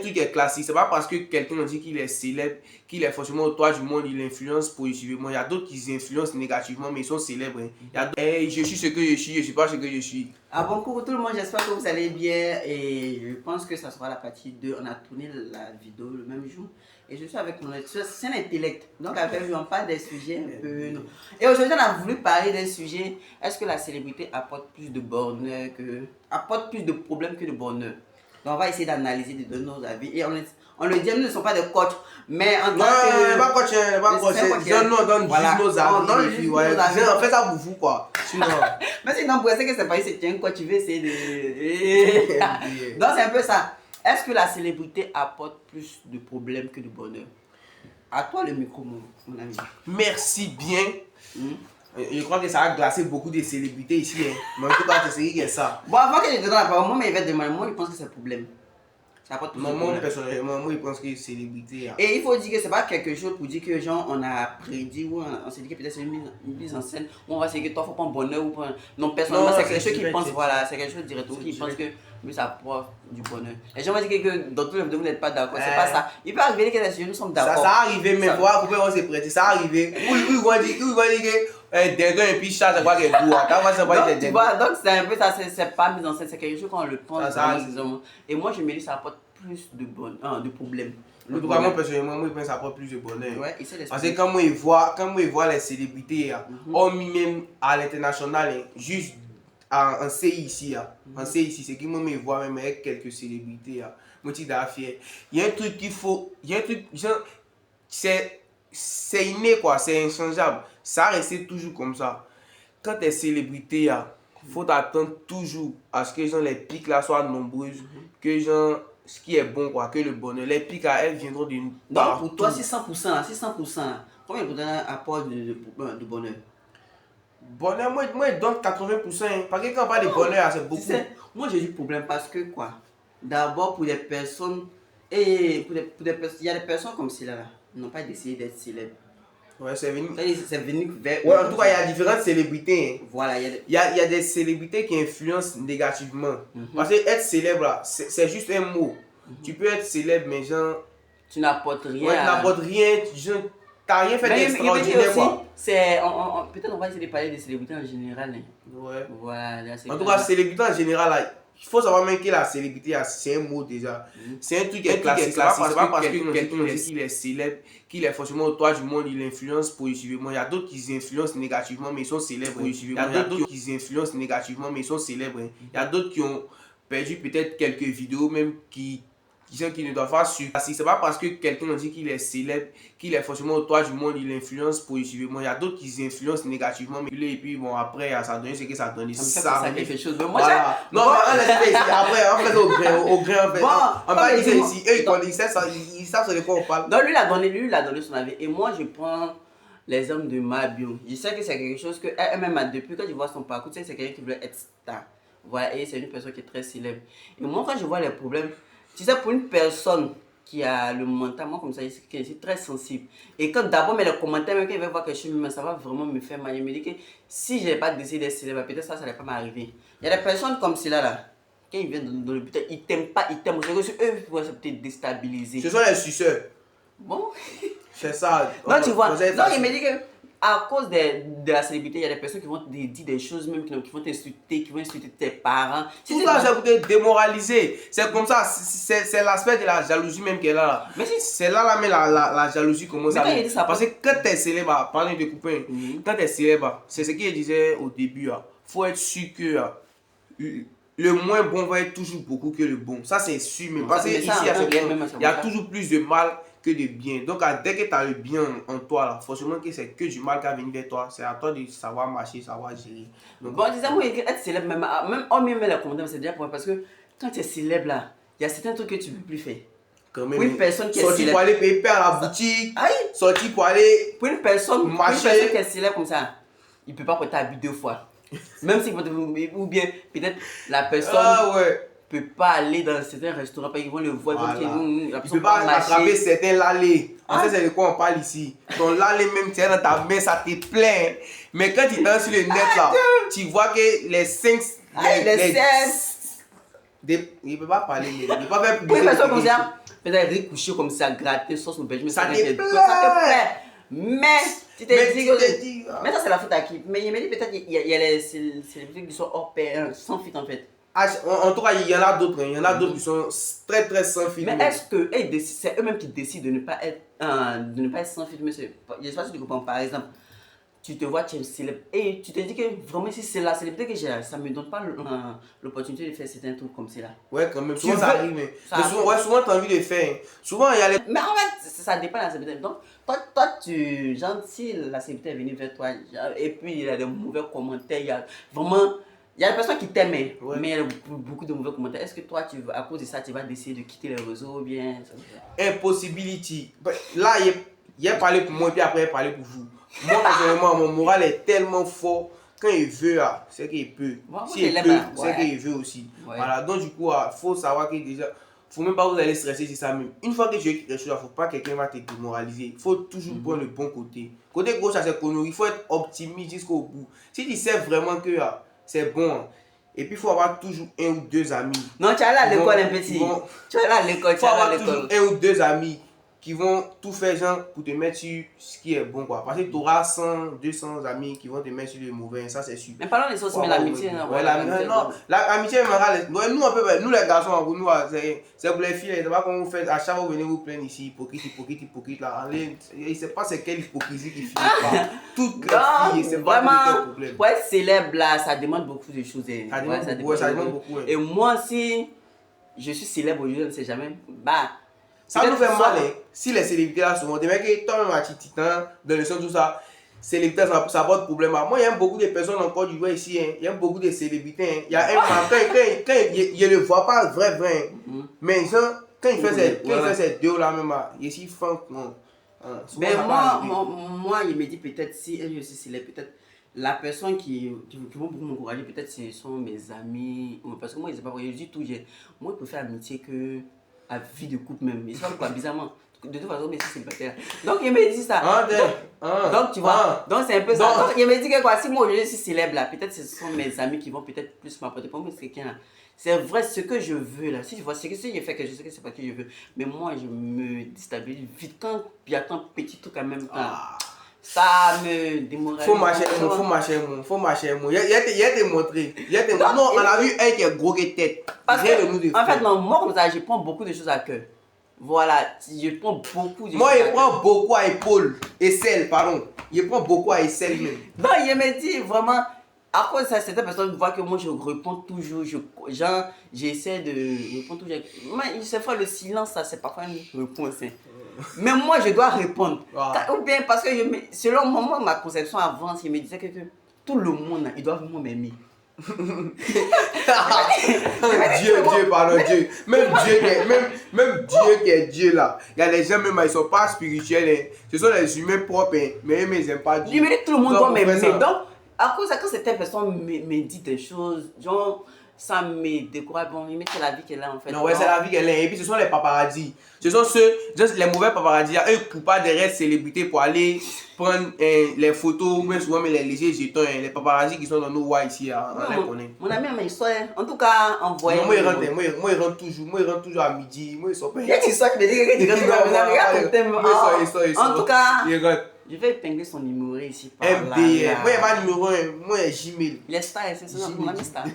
truc qui est classique. C'est pas parce que quelqu'un dit qu'il est célèbre, qu'il est forcément au toit du monde, il influence positivement. Il y a d'autres qui influencent négativement, mais ils sont célèbres. Hein. Il y a hey, je suis ce que je suis pas ce que je suis. Ah bon, coucou tout le monde, j'espère que vous allez bien. Et je pense que ça sera la partie 2. On a tourné la vidéo le même jour. Et je suis avec mon c'est un intellect. Donc avec lui, on parle des sujets un peu. Et aujourd'hui, on a voulu parler d'un sujet. Est-ce que la célébrité apporte plus de bonheur apporte plus de problèmes que de bonheur? Donc on va essayer d'analyser, de donner nos avis. Et on le dit, nous ne sommes pas des coachs. Mais en tant que. Pas coach, pas coach. On donne juste nos avis. On fait ça pour vous, quoi. Sinon. Mais sinon, pour essayer que c'est pas c'est un coach, tu veux essayer de. Donc c'est un peu ça. Est-ce que la célébrité apporte plus de problèmes que de bonheur? À toi le micro, mon ami. Merci bien. Je crois que ça a glacé beaucoup de célébrités ici. Hein. Mais en tout cas, c'est qui est ça. Bon, avant que je te donne la parole, moi, il va te demander. Moi, je pense que c'est un problème. Ça apporte plus de moi, problème. personnellement, moi, je pense que célébrité. Et il faut dire que c'est pas quelque chose pour dire que genre on a prédit ou on s'est dit que peut-être c'est une mise en scène où on va se dire que toi faut pas un bonheur ou pas. Non, personnellement, c'est quelque chose qui pense, voilà, c'est quelque chose directement qui pense que mais ça apporte du bonheur. Et je me dis que dans tous les vidéos vous n'êtes pas d'accord, c'est pas ça. Il peut arriver que les sujets nous sommes d'accord. Ça arrive, mais voilà, pourquoi on s'est prêté, ça arrive. Où ils vont dire que Dingo et puis chat, c'est quoi qu'il y a donc, tu vois, donc c'est un peu ça, c'est pas mise en scène, c'est quelque chose qu'on le pense. Et moi je me dis que ça apporte plus de bonheur, de problèmes. En tout cas, moi personnellement, moi je pense que ça apporte plus de bonheur. Ouais, parce que quand moi je vois les célébrités, hormis même à l'international, juste en CI ici, en CI ici, c'est que moi je vois même avec quelques célébrités, moi je suis fier. Il y a un truc qu'il faut, il y a un truc, c'est inné quoi, c'est inchangeable. Ça reste toujours comme ça. Quand tu es célébrité, il faut attendre toujours à ce que les pics là soient nombreuses, que ce qui est bon quoi, que le bonheur, les pics elles viendront d'une part. Donc pour toi, c'est 100%, c'est 100%. Combien de bonheur apporte de bonheur? Bonheur, moi je donne 80%. Parce que quand on parle de bonheur, c'est beaucoup. Moi j'ai du problème parce que quoi? D'abord pour des personnes, et pour des personnes, il y a des personnes comme celles-là, n'ont pas décidé d'être célèbres. Ouais, c'est venu vers. Ouais, en tout cas, il y a différentes célébrités. Hein. Voilà, il y a des célébrités qui influencent négativement. Parce que être célèbre, là, c'est juste un mot. Tu peux être célèbre, mais genre. Tu n'apportes rien. Ouais, tu n'apportes rien. T'as rien fait d'extraordinaire. Peut-être on va essayer de parler des célébrités en général. Hein. Ouais. Voilà, en tout cas, célébrité en général, là, il faut savoir même que la célébrité, c'est un mot déjà. C'est un truc qui est classique. C'est pas parce que quelqu'un dit qu'il est célèbre, qu'il est forcément au toit du monde, il influence positivement. Il y a d'autres qui influencent négativement, mais ils sont célèbres positivement. Il y a d'autres qui influencent négativement, mais ils sont célèbres. Il y a d'autres qui ont perdu peut-être quelques vidéos, même qui ne doivent pas suivre. C'est pas parce que quelqu'un dit qu'il est célèbre, qu'il est forcément au toit du monde, il influence positivement. Il y a d'autres qui influencent négativement, mais et puis bon, après, ça a donné ce que ça a donné. Ça a quelque chose. Moi, voilà. Non, mais on laisse ici. Après, on fait au grain. On va dire ici. Eux, ils savent de quoi on parle. Donc, lui, il a donné son avis. Et moi, je prends l'exemple de Mabio. Je sais que c'est quelque chose que elle-même, depuis que je vois son parcours, tu sais, c'est quelqu'un qui voulait être star. Voilà, et c'est une personne qui est très célèbre. Et moi, quand je vois les problèmes, tu sais, pour une personne qui a le mental, moi comme ça, je suis très sensible. Et quand d'abord, mais les commentaires, même quand il va voir quelque chose, ça va vraiment me faire mal. Je me dis que si je n'ai pas décidé d'être célèbre, peut-être ça n'allait pas m'arriver. Il y a des personnes comme cela, quand ils viennent dans le but, ils t'aiment pas, ils t'aiment. Eux, ils vont se peut-être déstabiliser. Ce sont les suceurs. Bon. C'est ça. Non, tu vois. Non, il me dit que à cause de la célébrité, il y a des personnes qui vont te dire des choses même qui vont t'insulter, qui vont insulter tes parents. Tout ça, c'est pour te démoraliser. C'est comme ça, c'est l'aspect de la jalousie même qu'elle a là. C'est là mais la jalousie commence à venir. Parce que quand tu es célèbre, pardon de couper, quand tu es célèbre, c'est ce qu'il disait au début, il faut être sûr que le moins bon va être toujours beaucoup que le bon. Ça, c'est sûr. Mais parce qu'ici, il y a toujours plus de mal que de bien. Donc, dès que tu as le bien en toi, là, forcément que c'est que du mal qui va venir vers toi. C'est à toi de savoir marcher, savoir gérer. Donc, bon, disons, moi, être célèbre, même on met les commentaires, c'est déjà pour moi. Parce que quand tu es célèbre, là, il y a certains trucs que tu ne peux plus faire. Quand même, pour une personne qui est sortir pour aller payer père à la boutique, sortir pour aller pour une personne qui est célèbre comme ça, il ne peut pas porter habit 2 fois. Même si, ou bien peut-être la personne peut pas aller dans certains restaurants parce qu'ils vont le voir. Voilà. Il ne peut pas attraper certains lalés. En fait, c'est de quoi on parle ici. Ton lalé même, tu es dans ta main, ça te plaît. Mais quand tu es sur le net là, tu vois que les 5. Les 16. Il ne peut pas parler, mais il ne peut pas faire plus. Pour une personne comme ça, peut-être recoucher comme ça, gratter, sauce aubergine. Ça te Ça te plaît. Mais tu t'es dit que. Mais ça, c'est la faute à qui? Mais il me dit peut-être qu'il y a les célébrités qui sont hors pair, sans fit en fait. En tout cas, il y en a d'autres. Il y en a d'autres qui sont très très sans fit. Mais est-ce que c'est eux-mêmes qui décident de ne pas être sans fit? Je ne sais pas si tu comprends. Par exemple, tu te vois, tu es célèbre et tu te dis que vraiment, si c'est la célébrité que j'ai, ça ne me donne pas l'opportunité de faire certains trucs comme cela. Ouais, quand même. Souvent, ça arrive. Mais souvent, tu as envie de faire. Souvent, il y a les. Mais en fait, ça dépend de la célébrité. Donc, toi, genre, si la célébrité est venue vers toi, genre, et puis il y a des mauvais commentaires, il y a vraiment. Il y a des personnes qui t'aiment, mais il y a beaucoup de mauvais commentaires. Est-ce que toi, à cause de ça, tu vas décider de quitter les réseaux ou bien? Impossibility. Là, il a parlé pour moi et puis après, il a parlé pour vous. Moi, personnellement, mon moral est tellement fort. Quand il veut, c'est qu'il peut. Si il peut, c'est qu'il veut aussi. Ouais. Voilà, donc du coup, il faut savoir que déjà, il ne faut même pas vous aller stresser sur ça même. Une fois que tu as quelque chose, il ne faut pas que quelqu'un va te démoraliser. Il faut toujours prendre le bon côté. Côté gauche, c'est connerie. Il faut être optimiste jusqu'au bout. Si tu sais vraiment que c'est bon, et puis il faut avoir toujours un ou deux amis. Non, tu es allé à l'école un petit. Tu es allé à l'école. Il faut avoir toujours un ou deux amis qui vont tout faire genre pour te mettre sur ce qui est bon quoi. Parce que tu auras 100, 200 amis qui vont te mettre sur le mauvais, ça c'est sûr. Mais parlons des choses, mais l'amitié. Ouais, l'amitié, nous les garçons, pour nous, c'est pour les filles, c'est pas comme vous faites, à chaque fois vous venez vous plaindre ici, hypocrite là. Je sais pas c'est quelle hypocrisie qui finit par toutes les filles, c'est pas quel problème. Pour être célèbre là, ça demande beaucoup de choses. Ça demande beaucoup. Et moi, si je suis célèbre aujourd'hui, je ne sais jamais, ça nous fait mal, hein. Si les célébrités là souvent, des mecs qui tombent à titan, dans le son, tout ça, célébrité, ça pose problème. Moi, il y a beaucoup de personnes encore du ici, hein. Il y a beaucoup de célébrités. Hein. Il y a un quand je ne le vois pas vrai. Mais quand il fait ces deux là même, il est funk. Mais moi, il me dit peut-être si je suis célèbre, peut-être la personne qui vont beaucoup m'encourager, peut-être ce sont mes amis. Parce que moi, je ne sais pas, je dis tout, moi, je préfère l'amitié que la vie de couple même. Je sais pas pourquoi, bizarrement. De toute façon, mais si c'est pas clair. Donc, il me dit ça. Donc, tu vois. Donc, c'est un peu ça. Donc, il me dit que quoi, si moi, je suis célèbre là, peut-être ce sont mes amis qui vont peut-être plus m'apporter. Pour moi, c'est quelqu'un là. C'est vrai, ce que je veux là. Si je vois ce que si je fais que je sais que c'est pas ce que je veux. Mais moi, je me déstabilise vite quand il y a tant de petits trucs en même temps. Ça me démoralise. Faut marcher. Il y a des montré. Non, on a vu un qui est gros que tête. Parce que, en fait, non, moi comme ça, je prends beaucoup de choses à cœur. Voilà, je prends beaucoup de choses. Moi, je prends beaucoup à épaule. Aisselle, pardon. Je prends beaucoup à aisselle même. Non, il me dit vraiment. À cause de ça, certaines personnes voient que moi je réponds toujours. J'essaie de répondre toujours. Mais c'est fois le silence, ça c'est parfois une réponse. Mais moi je dois répondre. Ou bien parce que selon moi, ma conception avance, il me disait que tout le monde, ils doivent vraiment m'aimer. Dieu. Même Dieu qui est Dieu là. Il y a des gens même, ils sont pas spirituels. Hein. Ce sont les humains propres, hein. Mais ils n'aiment pas Dieu. Je me dis tout le monde doit m'aimer. Donc, à cause de ça, quand certaines personnes me disent des choses, genre, ça me décourage. Bon, c'est la vie qu'elle a en fait. Non, ouais, c'est la vie qu'elle a. Et puis ce sont les paparazzis. Ce sont ceux, les mauvais paparazzis. Eux, ils ne courent pas derrière célébrités pour aller prendre les photos, mais souvent mais les légers jetons. Les paparazzis qui sont dans nos voies ici, on les connaît. Mon ami, mais histoire, en tout cas, envoyez. Moi, il rentre toujours à midi. Moi, ils sont pas. Il y a une histoire qui me dit que tu rentres à en tout cas, je vais épingler son numéro ici. MDR. Moi, il n'y a pas de numéro, moi, il y a Gmail. Il est star, c'est ça, mon ami star.